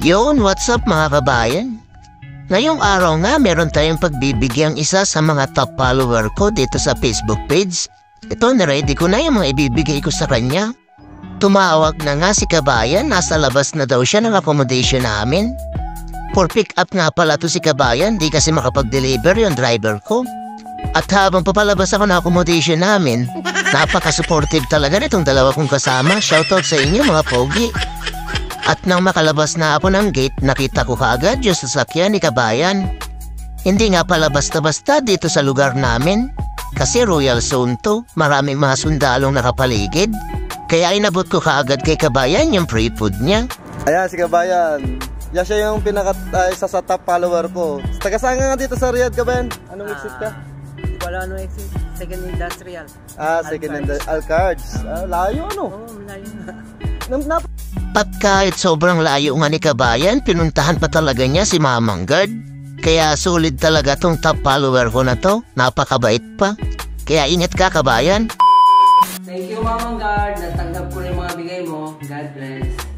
Yun, what's up mga kabayan? Ngayong araw nga meron tayong pagbibigyang isa sa mga top follower ko dito sa Facebook page. Ito, naready ko na yung mga ibibigay ko sa kanya. Tumawag na nga si kabayan, nasa labas na daw siya ng accommodation namin. For pick up nga pala to si kabayan, di kasi makapag-deliver yung driver ko. At habang papalabas ako ng accommodation namin, napaka-supportive talaga nitong dalawa kong kasama. Shoutout sa inyo mga pogi. At nang makalabas na ako ng gate, nakita ko kaagad yung sasakyan ni kabayan. Hindi nga pala basta-basta dito sa lugar namin. Kasi Royal Zone to, maraming mga sundalong nakapaligid. Kaya inabot ko kaagad kay kabayan yung free food niya. Ayan si kabayan. Yan siya yung isa sa top follower ko. Taga-saan nga dito sa Riyadh, kabayan? Anong exit ka? Hindi ko alam anong exit. Second Industrial. Second Industrial. Alcards. Layo ano? Oo, malayo Na na. At kahit sobrang layo nga ni kabayan, pinuntahan pa talaga niya si Mamang Guard. Kaya solid talaga tong top follower ko na to. Napakabait pa. Kaya ingat ka kabayan. Thank you Mamang Guard. Natanggap ko na yung mga bigay mo. God bless.